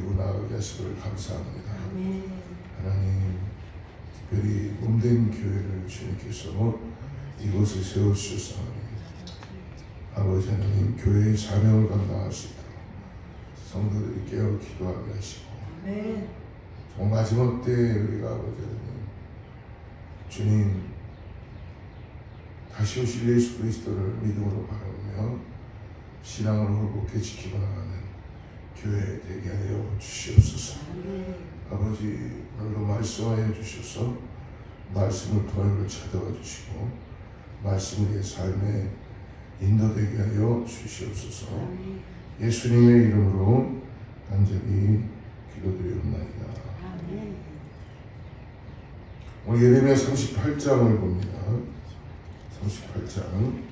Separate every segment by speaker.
Speaker 1: 드리고 나아가게 하시기를 감사합니다. 하나님, 특별히 몸된 교회를 주님께서 이곳에 세우시옵소서. 아버지 하나님, 교회의 사명을 감당할 수 있도록 성도들이 깨어 기도하게 하시고, 정말 마지막 때에 우리가 아버지 하나님, 주님 다시 오실 예수 그리스도를 믿음으로 바라보며 신앙을 홀복해 지키고 나가는 교회 되게 하여 주시옵소서. 아버지, 오늘도 말씀하여 주셔서 말씀을 통해 찾아와 주시고 말씀이 내 삶에 인도되게 하여 주시옵소서. 예수님의 이름으로 간절히 기도드리옵나이다. 오늘 예레미야 38장을 봅니다. 38장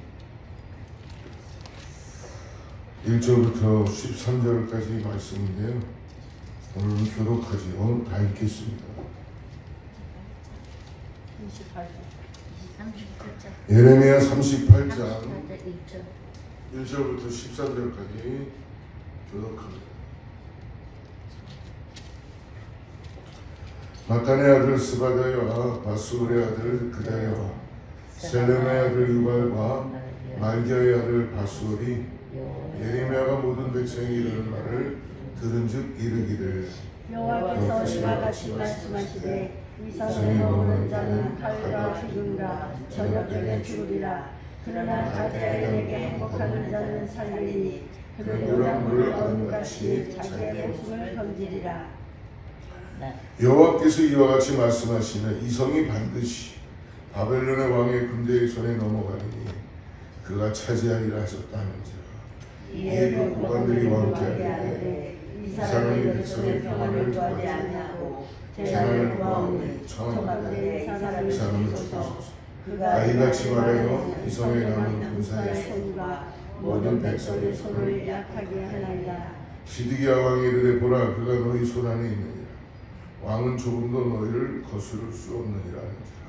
Speaker 1: 1절부터 13절까지 말씀인데요. 오늘은 교독하지요. 다 읽겠습니다. 예레미야 38장 1절부터 13절까지 교독합니다. 마탄의 아들 스바다야와 바수울의 아들 그다야와 셀렘의 아들 유발과 말기야의 아들 바수울이 예레미야가 모든 백성이 이르는 말을 들은즉 이르기를,
Speaker 2: 여호와께서 이와 같이 말씀하시되 이 성에 머무는 자는 칼과 죽음과 저녁경에 죽으리라. 그러나 가드야인에게 행복하는 자는 살리니 그는 요란물을 얻음같이 자기의 목숨을 건지리라.
Speaker 1: 여호와께서 이와 같이 말씀하시는 이 성이 반드시 바벨론의 왕의 군대의 손에 넘어가리니 그가 차지하리라 하셨다 하는지라. 이에 그 고관들이 왕께 하되 이 사람이 백성의 평안을 구하지 아니하고 재난을 구하오니 청하되 이 사람을 주소서. 그가 이같이 말하여 이 성에 남은 군사의 손과 모든 백성의 손을 약하게 하나이다. 시드기야 왕이 이르되 보라, 그가 너희 손 안에 있느니라. 왕은 조금도 너희를 거스를 수 없느니라 하는지라.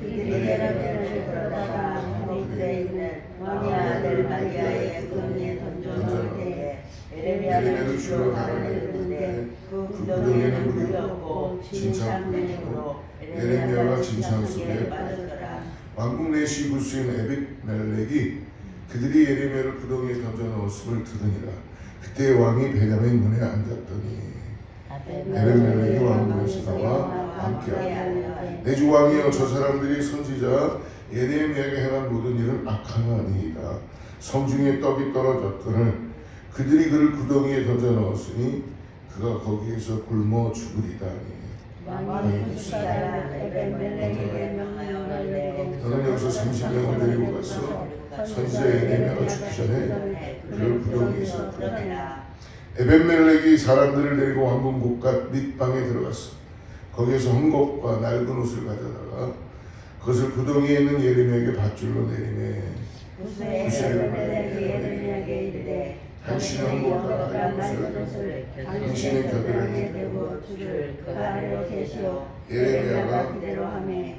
Speaker 2: 그들이 예레미야를 그러다가 그들에 있는 왕의 아들 말기야의 구덩이에 던져놓을 때에 예레미야를 주러 가려는데 그 구덩이에는 물이 없고 진창 내림으로 예레미야가 진창 속에 빠졌더라.
Speaker 1: 왕국 내시 구수인 에빅멜렉이 그들이 예레미야를 구덩이에 던져넣었음을 들으니라. 그때 왕이 베냐민 문에 앉았더니 에빅멜렉이 왕궁에서 나와 함께하고 내 주 왕이여, 저 사람들이 선지자 예레미야에게 행한 모든 일은 악하나니이다. 성중에 떡이 떨어졌거늘 그들이 그를 구덩이에 던져 넣었으니 그가 거기에서 굶어 죽으리다니.
Speaker 2: 왕이 부시다가 에벤멜렉에게 명령을 내리고
Speaker 1: 너는 여기서 30명을 데리고 가서 선지자 예레미야가 죽기 전에 그를 구덩이에서 풀어내라. 에벤멜렉이 사람들을 데리고 왕궁 곳갓 밑방에 들어갔어. 거기에서 헝겊과 낡은 옷을 가져다가 그것을 구덩이에 있는 예레미야에게 밧줄로 내리매
Speaker 2: 에벤멜렉이 예레미야에게 이르되
Speaker 1: 당신은 헝겊과 낡은 옷을 당신의 겨드랑이에
Speaker 2: 대고 줄을 그 아래로 대시오.
Speaker 1: 예레미야가
Speaker 2: 그대로 하며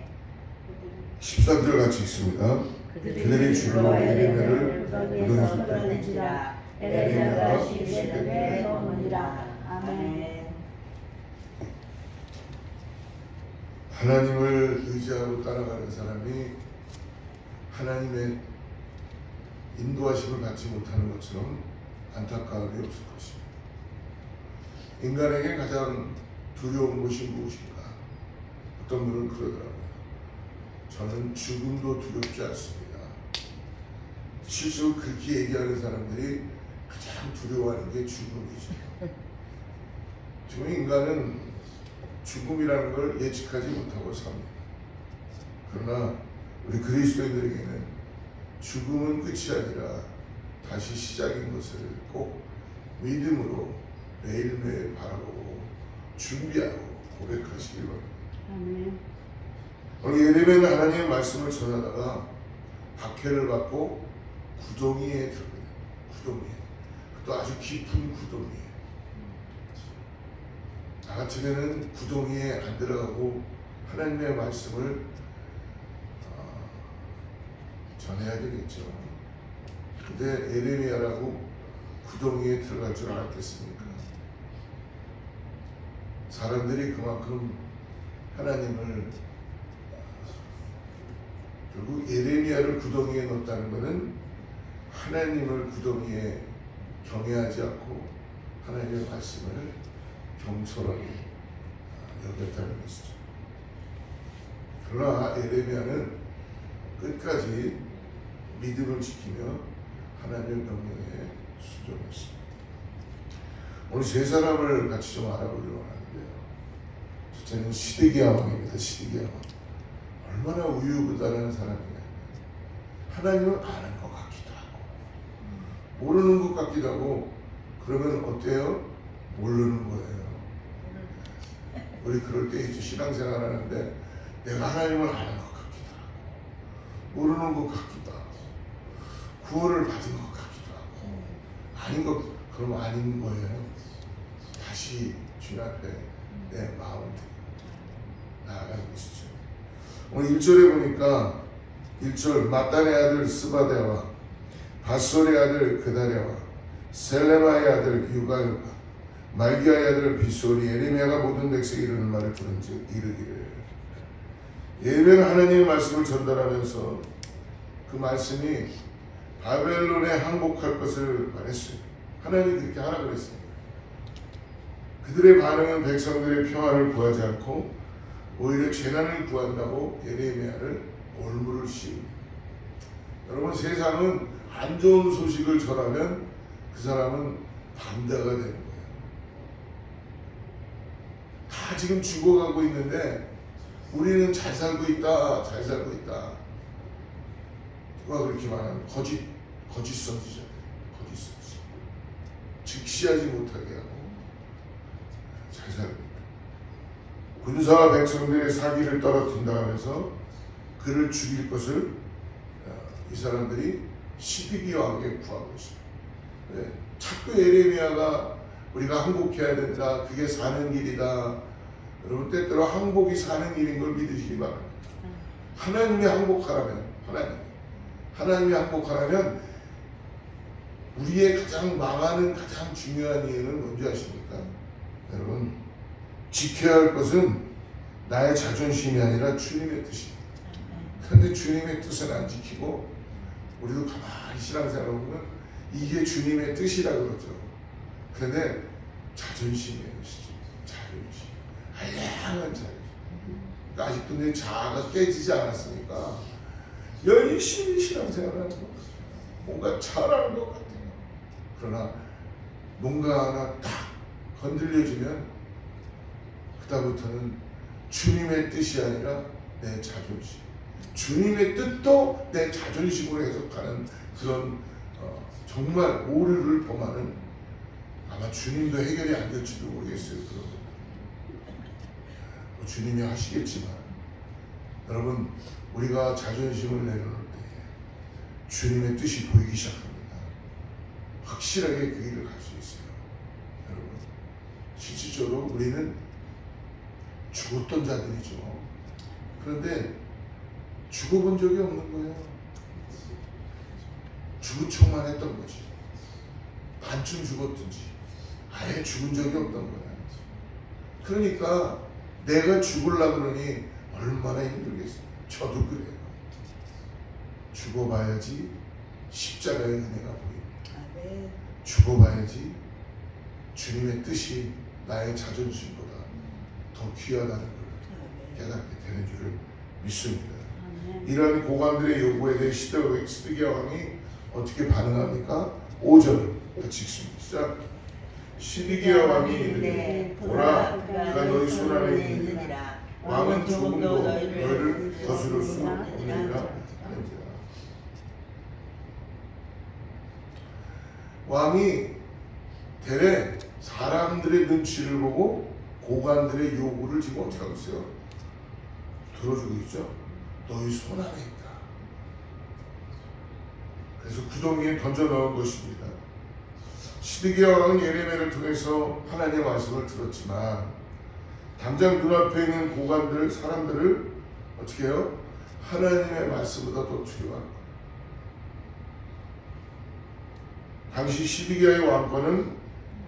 Speaker 1: 13절 같이 있습니다. 그들이 줄로 예레미야를
Speaker 2: 구덩이에서 끌어내지라. 예레미야가 쉽게 되게 머무니라. 아멘.
Speaker 1: 하나님을 의지하고 따라가는 사람이 하나님의 인도하심을 받지 못하는 것처럼 안타까움이 없을 것입니다. 인간에게 가장 두려운 것이 무엇인가? 어떤 분은 그러더라고요. 저는 죽음도 두렵지 않습니다. 실제로 그렇게 얘기하는 사람들이 가장 두려워하는 게 죽음이죠. 지금 인간은 죽음이라는 걸 예측하지 못하고 삽니다. 그러나 우리 그리스도인들에게는 죽음은 끝이 아니라 다시 시작인 것을 꼭 믿음으로 매일매일 바라보고 준비하고 고백하시길 바랍니다. 오늘 예레미야는 하나님의 말씀을 전하다가 박해를 받고 구덩이에 들어갑니다. 구덩이에. 또 아주 깊은 구덩이에. 나 같으면 구덩이에 안 들어가고 하나님의 말씀을 전해야 되겠죠. 근데 예레미야라고 구덩이에 들어갈 줄 알았겠습니까? 사람들이 그만큼 하나님을 결국 예레미야를 구덩이에 넣었다는 것은 하나님을 구덩이에 경외하지 않고 하나님의 말씀을 경솔하게 여겼다는 것이죠. 그러나 예레미야는 끝까지 믿음을 지키며 하나님의 명령에 순종했습니다. 오늘 세 사람을 같이 좀 알아보려고 하는데요. 첫째는 시드기야 왕입니다. 시드기야 왕. 얼마나 우유부단한 사람이냐. 하나님을 아는 것 같기도 하고 모르는 것 같기도 하고. 그러면 어때요? 모르는 거예요. 우리 그럴 때 이제 신앙생활 하는데 내가 하나님을 아는 것 같기도 하고 모르는 것 같기도 하고 구원을 받은 것 같기도 하고 아닌 것, 그럼 아닌 거예요. 다시 주님 앞에 내 마음을 나아가는 것이죠. 오늘 1절에 보니까 1절 마단의 아들 스바데와 바솔의 아들 그다랴와 셀레마의 아들 유갈과 말기야의 아들 비솔이 예레미야가 모든 백성이 이르는 말을 들은즉 이르기를. 예레미야는 하나님의 말씀을 전달하면서 그 말씀이 바벨론에 항복할 것을 말했어요. 하나님이 그렇게 하라 그랬습니다. 그들의 반응은 백성들의 평화를 구하지 않고 오히려 재난을 구한다고 예레미야를 올무를 씌웁니다. 여러분, 세상은 안 좋은 소식을 전하면 그 사람은 반대가 되는 거예요. 다 지금 죽어가고 있는데 우리는 잘 살고 있다, 잘 살고 있다. 누가 그렇게 말하면 거짓 선지자들, 거짓 선지자. 즉시하지 못하게 하고 잘 살고 있다. 군사와 백성들의 사기를 떨어뜨린다 하면서 그를 죽일 것을 이 사람들이 시드기야 왕에게 구하고 있습니다. 네. 자꾸 예레미야가 우리가 항복해야 된다, 그게 사는 길이다. 여러분, 때때로 항복이 사는 길인 걸 믿으시기 바랍니다. 하나님이 항복하라면, 하나님이 항복하라면 우리의 가장 망하는 가장 중요한 이유는 뭔지 아십니까? 여러분, 지켜야 할 것은 나의 자존심이 아니라 주님의 뜻입니다. 그런데 주님의 뜻은 안 지키고 우리도 가만히 신앙생활을 보면 이게 주님의 뜻이라 그러죠. 그런데 자존심이에요. 자존심. 알량한 자존심. 그러니까 아직도 내 자아가 깨지지 않았으니까 열심히 신앙생활을 하는 것 같아요. 뭔가 잘하는 것 같아요. 그러나 뭔가 하나 딱 건들려지면 그다음부터는 주님의 뜻이 아니라 내 자존심. 주님의 뜻도 내 자존심으로 해석하는 그런 정말 오류를 범하는, 아마 주님도 해결이 안 될지도 모르겠어요. 주님이 하시겠지만 여러분, 우리가 자존심을 내려놓을 때 주님의 뜻이 보이기 시작합니다. 확실하게 그 길을 갈 수 있어요. 여러분, 실질적으로 우리는 죽었던 자들이죠. 그런데 죽어본 적이 없는 거예요. 죽은 척만 했던 거지. 반쯤 죽었든지 아예 죽은 적이 없던 거예요. 그러니까 내가 죽으려고 그러니 얼마나 힘들겠어요. 저도 그래요. 죽어봐야지 십자가의 은혜가 보입니다. 죽어봐야지 주님의 뜻이 나의 자존심보다 더 귀하다는 걸 깨닫게 되는 줄을 믿습니다. 이러한 고관들의 요구에 대해 시드기야 왕이 어떻게 반응합니까? 5절 같이 읽습니다. 시작. 시드기야 왕이 이르되 보라, 그가 너희 손 안에 있느니라. 왕은 조금도 너희를 거스를 수 없느니라 하는지라. 왕이 대래 사람들의 눈치를 보고 고관들의 요구를 지금 어떻게 하고 있어요? 들어주고 있죠. 너희 손 안에 있다. 그래서 구덩이에 던져 넣은 것입니다. 시드기야 왕은 예레미야를 통해서 하나님의 말씀을 들었지만 당장 눈앞에 있는 고관들, 사람들을 어떻게 해요? 하나님의 말씀보다 더 두려워한 거예요. 당시 시드기야의 왕권은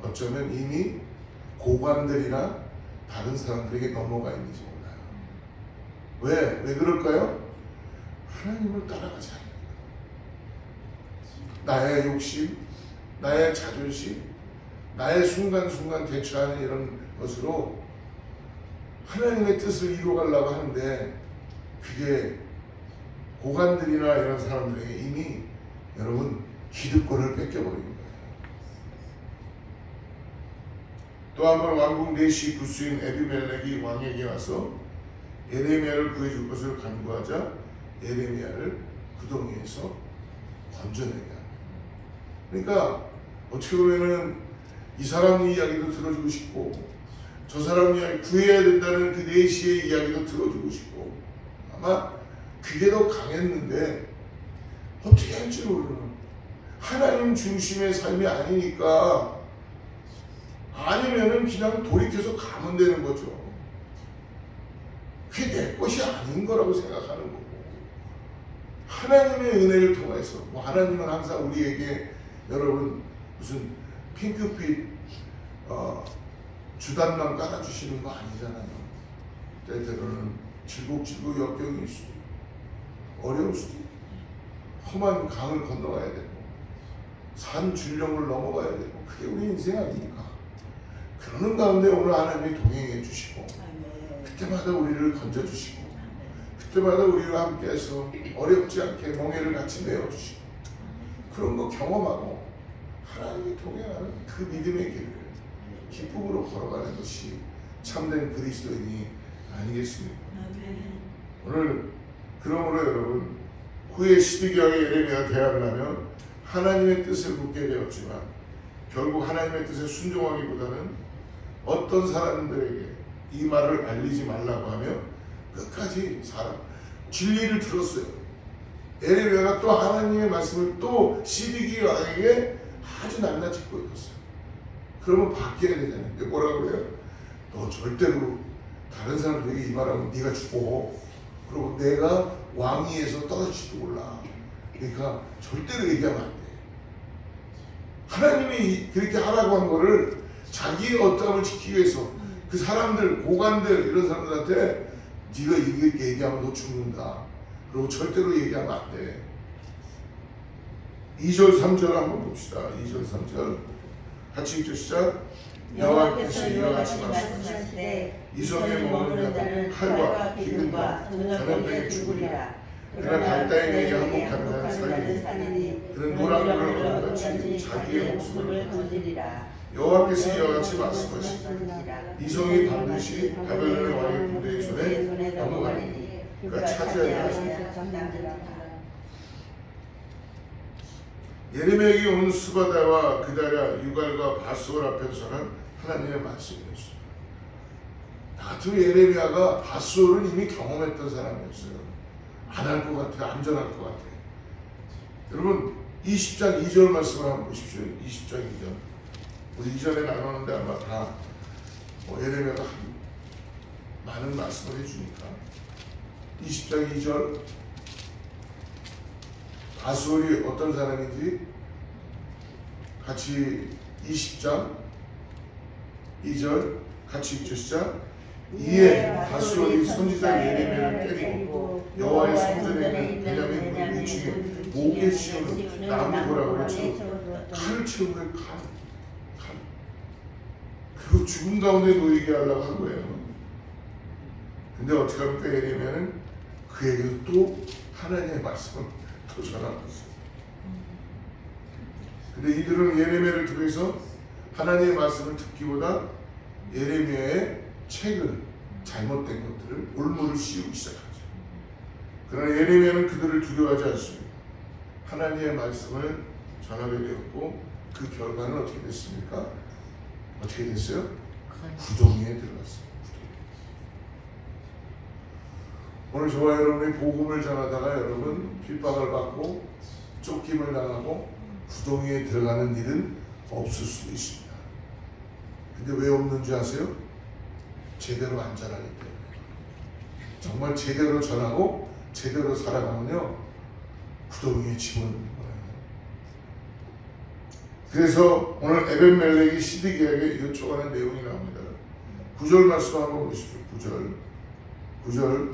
Speaker 1: 어쩌면 이미 고관들이나 다른 사람들에게 넘어가 있는지 몰라요. 왜 그럴까요? 하나님을 따라가지 않아요. 나의 욕심, 나의 자존심, 나의 순간순간 대처하는 이런 것으로 하나님의 뜻을 이루어가려고 하는데, 그게 고관들이나 이런 사람들에게 이미 여러분 기득권을 뺏겨버린 거예요. 또 한 번 왕궁 내시 구수인 에비멜렉이 왕에게 와서 예레미야를 구해줄 것을 간구하자 예레미야를 구덩이에서 건져내게 합니다. 그러니까 어떻게 보면은 이 사람 이야기도 들어주고 싶고, 저 사람 이야기 구해야 된다는 그 내시의 이야기도 들어주고 싶고, 아마 그게 더 강했는데 어떻게 할지 모르는, 하나님 중심의 삶이 아니니까, 아니면은 그냥 돌이켜서 가면 되는 거죠. 그게 내 것이 아닌 거라고 생각하는 거고, 하나님의 은혜를 통해서, 뭐 하나님은 항상 우리에게 여러분 무슨 핑크빛 주단만 깔아주시는 거 아니잖아요. 때때로는 질곡질곡 역경일 수도 있고, 어려울 수도 있고, 험한 강을 건너가야 되고, 산 줄령을 넘어가야 되고, 그게 우리 인생 아닙니까? 그러는 가운데 오늘 하나님이 동행해 주시고, 그때마다 우리를 건져주시고, 그때마다 우리와 함께해서 어렵지 않게 멍에를 같이 메어주시고, 그런 거 경험하고 하나님이 동행하는 그 믿음의 길을 기쁨으로 걸어가는 것이 참된 그리스도인이 아니겠습니까? 오늘 그러므로 여러분, 후에 시드기야의 예레미야 대학을 하면 하나님의 뜻을 묻게 되었지만, 결국 하나님의 뜻에 순종하기보다는 어떤 사람들에게 이 말을 알리지 말라고 하며 끝까지 진리를 들었어요. 예레미야가 또 하나님의 말씀을 또 시드기야에게 아주 낱낱이 보여줬어요. 그러면 바뀌어야 되잖아요. 근데 뭐라고 그래요? 너 절대로 다른 사람들에게 이 말하면 네가 죽고, 그리고 내가 왕위에서 떨어질지도 몰라. 그러니까 절대로 얘기하면 안 돼. 하나님이 그렇게 하라고 한 거를 자기의 어떠함을 지키기 위해서 그 사람들, 고관들 이런 사람들한테 네가 이렇게 얘기하면 너 죽는다. 그리고 절대로 얘기하면 안 돼. 2절 3절 한번 봅시다. 2절 3절 같이 읽죠. 시작. 여호와께서 이와 같이 말씀하시되 이 성에 머무는 자는 칼과 기근과 전염병에 죽으리라. 그러나 갈대인에게 항복하는 자는 살리니 그는 노랑물을 얻어같이 자기의 목숨을 건지리라. 여호와께서 이와 같이 말씀하시되 이 성이 반드시 바벨론의 왕의 군대의 손에 넘어가리니 그가 차지하리라 하시니라. 예레미야에게 온 스바다와 그다랴, 유갈과 바스올 앞에서는 하나님의 말씀이었어요. 나 같은 예레미야가 바스올은 이미 경험했던 사람이었어요. 안 할 것 같아, 안전할 것 같아. 여러분 20장 2절 말씀을 한번 보십시오. 20장 2절. 우리 이전에 나눴는데 아마 다 예레미야가 많은 말씀을 해주니까. 20장 2절. 바스올이 어떤 사람인지 같이 20장 2절 같이 읽죠. 시작. 이에 바스올이 선지자 예레미야를 때리고 여호와의 성전에 있는 베냐민 문 위층에 목에 씌우는 나무 도락으로 쳐서 칼을 채우고 칼. 그리고 죽은 가운데 놓이게 하려고 한 거예요. 근데 어떻게 합니까? 예레미야는 그에게도 또 하나님의 말씀을 또 전하고 있어요. 근데 이들은 예레미야를 통해서 하나님의 말씀을 듣기보다 예레미야의 책을, 잘못된 것들을, 올무를 씌우기 시작하죠. 그러나 예레미야는 그들을 두려워하지 않습니다. 하나님의 말씀을 전하게 되었고, 그 결과는 어떻게 됐습니까? 어떻게 됐어요? 구덩이에 들어갔어요. 오늘 저와 여러분이 복음을 전하다가 여러분 핍박을 받고 쫓김을 당하고 구덩이에 들어가는 일은 없을 수도 있습니다. 근데 왜 없는 줄 아세요? 제대로 안 전하기 때문에. 정말 제대로 전하고 제대로 살아가면요 구덩이에 집어넣는 거예요. 그래서 오늘 에벤멜렉이 시드기야에게 요청하는 내용이 나옵니다. 9절 말씀 한번 보십시오. 9절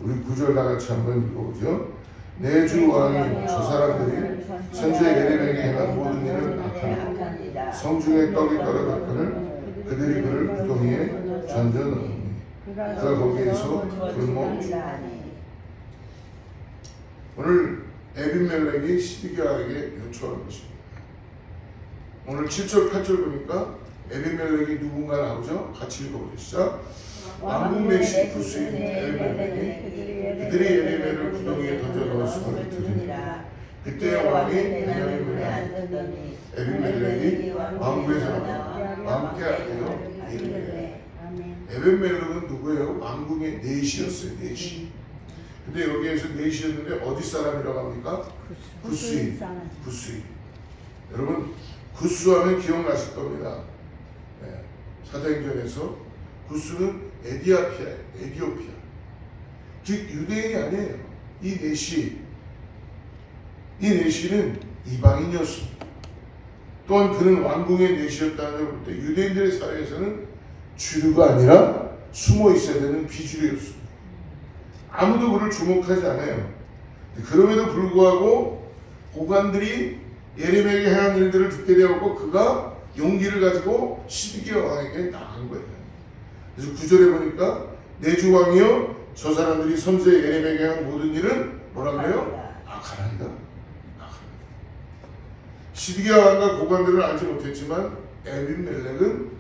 Speaker 1: 우리 9절 다 같이 한번 읽어보죠. 내 주 왕이 저 사람들이 선지자 예레미야에게 행한 모든 일을 악하고 성중에 떡이 떨어졌거늘 그들이 그를 구덩이에 던져 넣으니 그가 거기에서 굶어 죽으니. 오늘 에빈멜렉이 시드기야에게 요청한 것입니다. 오늘 7절 8절 보니까 에빈멜렉이 누군가 나오죠. 같이 읽어보시죠. 왕궁 맹시 구스인 에빈멜렉이 그들이 예레미야를 구덩이에 던져 넣었음을 들으니 그때 왕이 베냐민 문에 에빈멜렉이 왕궁에서 나와 함께 하여 이르되. 에빈멜렉은 누구예요? 왕궁의 넷이었어요. 넷이. 근데 여기에서 넷이었는데 어디 사람이라고 합니까? 구스인. 여러분 구스하면 기억나실 겁니다. 네. 사도행전에서 구스는 에디오피아. 즉 유대인이 아니에요. 이 넷이는 이방인이었습니다. 또한 그는 왕궁의 넷이었다는 걸 볼 때 유대인들의 사회에서는 주류가 아니라 숨어 있어야 되는 비주류였습니다. 아무도 그를 주목하지 않아요. 그럼에도 불구하고 고관들이 예레미야에게 행한 일들을 듣게 되었고 그가 용기를 가지고 시드기야 왕에게 나간 거예요. 그래서 9절에 보니까 내 주 왕이여 저 사람들이 선지자 예레미야에게 한 모든 일은 뭐라고 해요? 악하나이다. 시드기야 왕과 고관들은 알지 못했지만 에빈멜렉은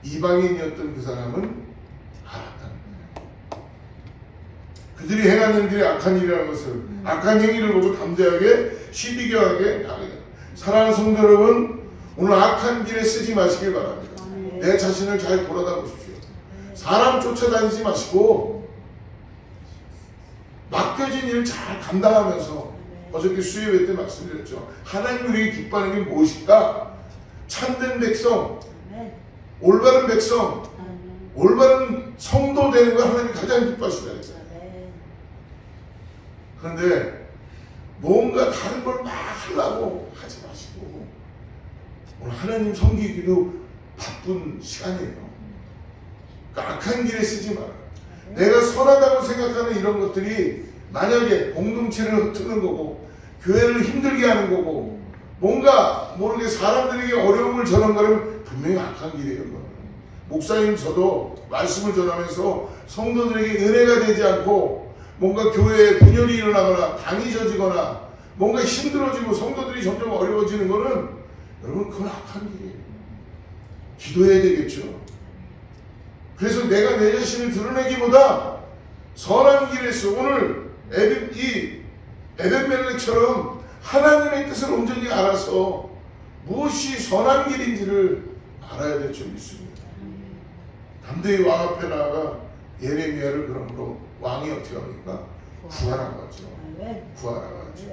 Speaker 1: 이방인이었던 그 사람은 알았다는 거예요. 그들이 행한 일들이 악한 일이라는 것을 악한 행위를 보고 담대하게 시드기야 왕에게 나가게 됩니다. 사랑하는 성도 여러분, 오늘 악한 길에 쓰지 마시길 바랍니다. 내 자신을 잘 돌아다 보십시오. 사람 쫓아다니지 마시고 맡겨진 일을 잘 감당하면서 어저께 수요일 때 말씀드렸죠. 하나님 우리에게 기뻐하는 게 무엇일까? 참된 백성, 올바른 백성, 올바른 성도 되는 걸 하나님이 가장 기뻐하시다 했어요. 그런데 뭔가 다른 걸 막 하려고 하지 마시고 오늘 하나님 섬기기도 바쁜 시간이에요. 그러니까 악한 길에 쓰지 마라. 내가 선하다고 생각하는 이런 것들이 만약에 공동체를 흩트는 거고 교회를 힘들게 하는 거고 뭔가 모르게 사람들에게 어려움을 전한 거는 분명히 악한 길이에요. 목사님 저도 말씀을 전하면서 성도들에게 은혜가 되지 않고 뭔가 교회에 분열이 일어나거나 당이 져지거나 뭔가 힘들어지고 성도들이 점점 어려워지는 거는 여러분 그건 악한 길이에요. 기도해야 되겠죠. 그래서 내가 내 자신을 드러내기보다 선한 길에서 오늘 에벤멜렉처럼 하나님의 뜻을 온전히 알아서 무엇이 선한 길인지를 알아야 될 줄 믿습니다. 담대히 왕 앞에 나아가 예레미야를 그러므로 왕이 어떻게 합니까? 구하라고 하죠. 구하라고 하죠.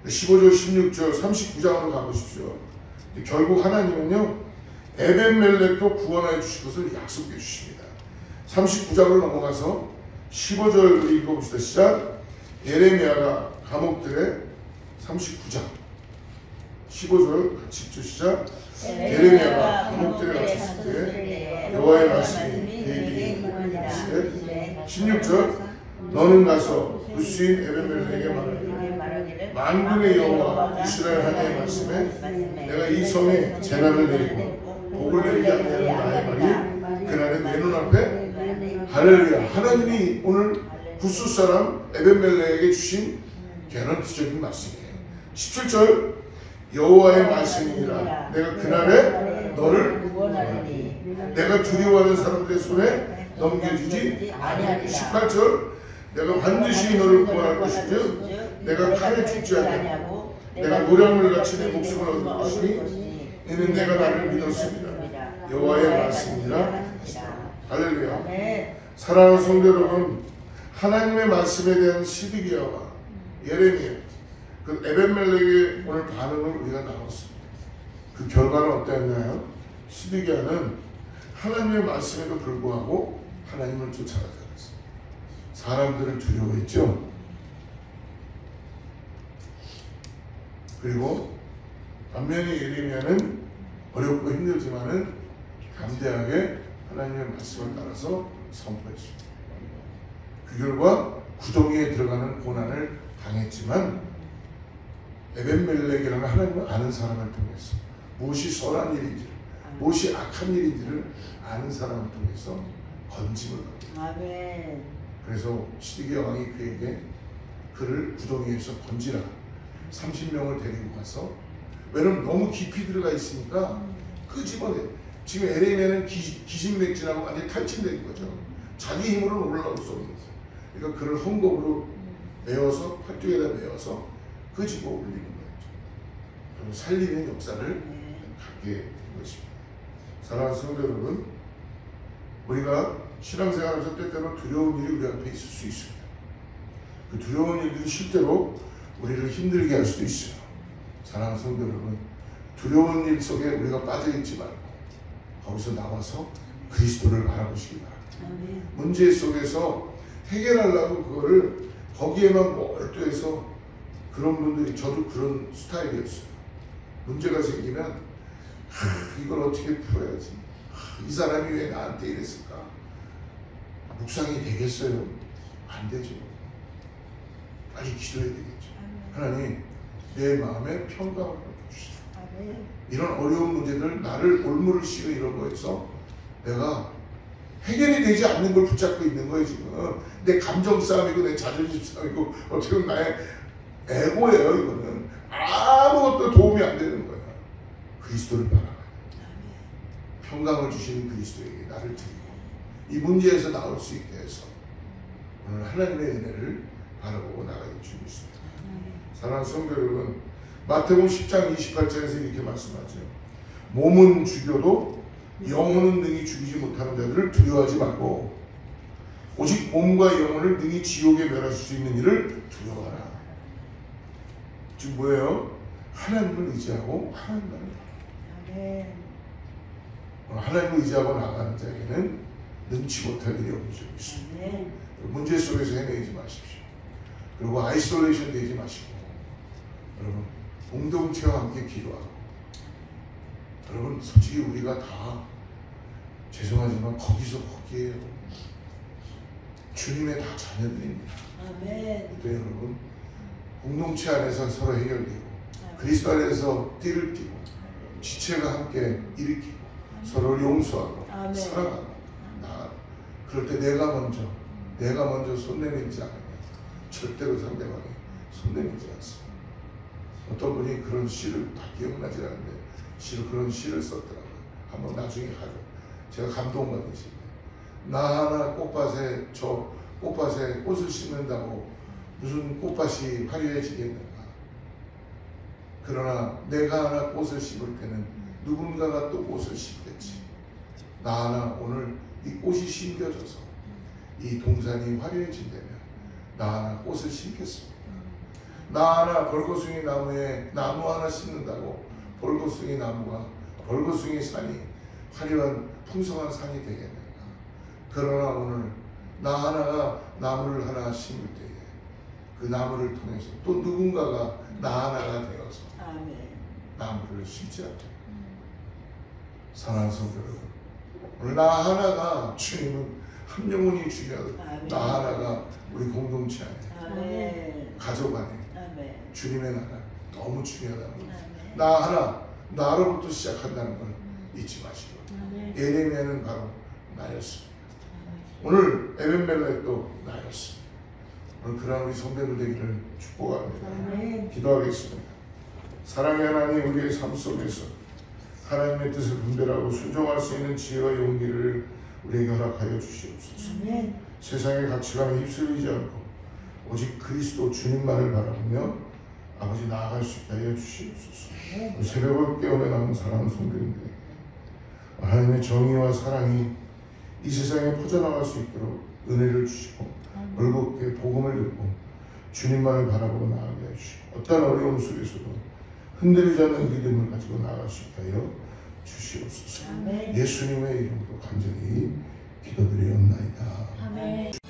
Speaker 1: 15절, 16절, 39장으로 가보십시오. 결국 하나님은요, 에벤멜렉도 구원해 주실 것을 약속해 주십니다. 39장으로 넘어가서 15절 읽어봅시다. 시작. 예레미야가 감옥들의 39장 15절 같이 읽죠. 시작. 예레미야가 감옥들에 갇혔을 때 여호와의 말씀이 그에게 임하니라. 16절 너는 가서 구스인 에벤멜렉에게 말하기를 만군의 여호와 이스라엘 하나님의 말씀에 내가 이 성에 재난을 내리고 복을 내리지 않는 나의 말이 그날에 내 눈앞에 할렐루야. 하나님이 오늘 구스 사람 에벤멜렉에게 주신 개런티적인 말씀이에요. 17절 여호와의 말씀이니라. 내가 그날에 너를 구원하리니 내가 두려워하는 사람들의 손에 넘겨주지 아니하리라. 18절 내가 반드시 너를 구원할 것이며 내가 칼에 죽지 아니하고 내가 노량물같이 내 목숨을 얻을 것이니 이는 내가 나를 믿었습니다. 여호와의 말씀이니라. 할렐루야. 사랑하는 성도 여러분, 하나님의 말씀에 대한 시드기야와 예레미야, 그 에벤멜렉의 오늘 반응을 우리가 나눴습니다. 그 결과는 어땠나요? 시드기야는 하나님의 말씀에도 불구하고 하나님을 쫓아가지 않았습니다. 사람들을 두려워했죠. 그리고 반면에 예레미야는 어렵고 힘들지만은 담대하게 하나님의 말씀을 따라서 선포했습니다. 그 결과 구덩이에 들어가는 고난을 당했지만 에벤멜렉이라는 하나님을 아는 사람을 통해서 무엇이 선한 일인지를, 무엇이 악한 일인지를 아는 사람을 통해서 건짐을 받습니다.
Speaker 2: 아멘.
Speaker 1: 그래서 시드기야 왕이 그에게 그를 구덩이에서 건지라 30명을 데리고 가서, 왜냐면 너무 깊이 들어가 있으니까 끄집어내. 지금 에레미야는 기신맥진하고 완전히 탈진된 거죠. 자기 힘으로는 올라올 수 없는 거예요. 그러니까 그를 헝겊으로 메어서 팔뚝에다 메어서 끄집어 올리는 거죠. 살리는 역사를 갖게 된 것입니다. 사랑하는 성도 여러분, 우리가 신앙생활에서 때때로 두려운 일이 우리 앞에 있을 수 있습니다. 그 두려운 일들이 실제로 우리를 힘들게 할 수도 있어요. 사랑하는 성도 여러분, 두려운 일 속에 우리가 빠져있지 말고 거기서 나와서 그리스도를 바라보시기 바랍니다. 문제 속에서 해결하려고 그거를 거기에만 몰두해서, 그런 분들이, 저도 그런 스타일이었어요. 문제가 생기면 이걸 어떻게 풀어야지, 이 사람이 왜 나한테 이랬을까, 묵상이 되겠어요? 안 되죠. 빨리 기도해야 되겠죠. 하나님, 내 마음에 평강을 주시오. 이런 어려운 문제들, 나를 올무를 씌우 이런 거에서 내가 해결이 되지 않는 걸 붙잡고 있는 거예요. 지금 내 감정 싸움이고 내 자존심 싸움이고 어떻게 보면 나의 에고예요. 이거는 아무것도 도움이 안 되는 거예요. 그리스도를 바라봐요. 평강을 주시는 그리스도에게 나를 드리고 이 문제에서 나올 수 있게 해서 오늘 하나님의 은혜를 바라보고 나가기 주겠습니다. 사랑하는 성도 여러분, 마태복음 10장 28절에서 이렇게 말씀하죠. 몸은 죽여도 영혼은 능히 죽이지 못하는 자들을 두려워하지 말고 오직 몸과 영혼을 능히 지옥에 멸하실 수 있는 일을 두려워하라. 지금 뭐예요? 하나님을 의지하고 하나님을 하나님을 의지하고 나가는 자에게는 능치 못할 일이 없는 적이 있습니다. 문제 속에서 헤매지 마십시오. 그리고 아이솔레이션 되지 마시고, 여러분 공동체와 함께 기도하고, 여러분 솔직히 우리가 다 죄송하지만 거기에요. 주님의 다 자녀들입니다. 근데 여러분 공동체 안에서 서로 해결되고 그리스도 안에서 띠를 띠고 지체가 함께 일으키고 서로를 용서하고 사랑하고 나아가고, 그럴 때 내가 먼저 손 내밀지 않으면 절대로 상대방이 손 내밀지 않습니다. 어떤 분이 그런 시를, 다 기억나지 않는데 그런 시를 썼더라고요. 한번 나중에 가죠. 제가 감동받은 시인데, 나 하나 꽃밭에 꽃을 심는다고 무슨 꽃밭이 화려해지겠는가. 그러나 내가 하나 꽃을 심을 때는 누군가가 또 꽃을 심겠지. 나 하나 오늘 이 꽃이 심겨져서 이 동산이 화려해진다면 나 하나 꽃을 심겠습니다. 나 하나 벌거숭이 나무에 나무 하나 심는다고 벌거숭이 나무가, 벌거숭이 산이 화려한 풍성한 산이 되겠는가. 그러나 오늘 나 하나가 나무를 하나 심을 때에 그 나무를 통해서 또 누군가가 나 하나가 되어서 나무를 심지 않게. 사랑하는 성도 여러분, 오늘 나 하나가, 주님은 한 영혼이 중요하고 나 하나가 우리 공동체 안에, 가족 안에 주님의 나라 너무 중요하다는 거죠. 나 하나, 나로부터 시작한다는 걸 잊지 마시고. 에레미야는 바로 나였습니다. 오늘 에벤멜렉도 나였습니다. 오늘 그러한 우리 성도들 되기를 축복합니다. 기도하겠습니다. 사랑의 하나님, 우리의 삶 속에서 하나님의 뜻을 분별하고 순종할 수 있는 지혜와 용기를 우리에게 허락하여 주시옵소서. 세상의 가치관에 휩쓸리지 않고 오직 그리스도 주님만을 바라보며 아버지 나아갈 수 있게 하여 주시옵소서. 새벽을 깨우며 남은 사랑하는 성도님들에게 하나님의 정의와 사랑이 이 세상에 퍼져나갈 수 있도록 은혜를 주시고 올곧게 복음을 듣고 주님만을 바라보고 나아가게 해주시고 어떤 어려움 속에서도 흔들리지 않는 믿음을 가지고 나아갈 수 있게 하여 주시옵소서. 예수님의 이름으로 간절히 기도드리옵나이다.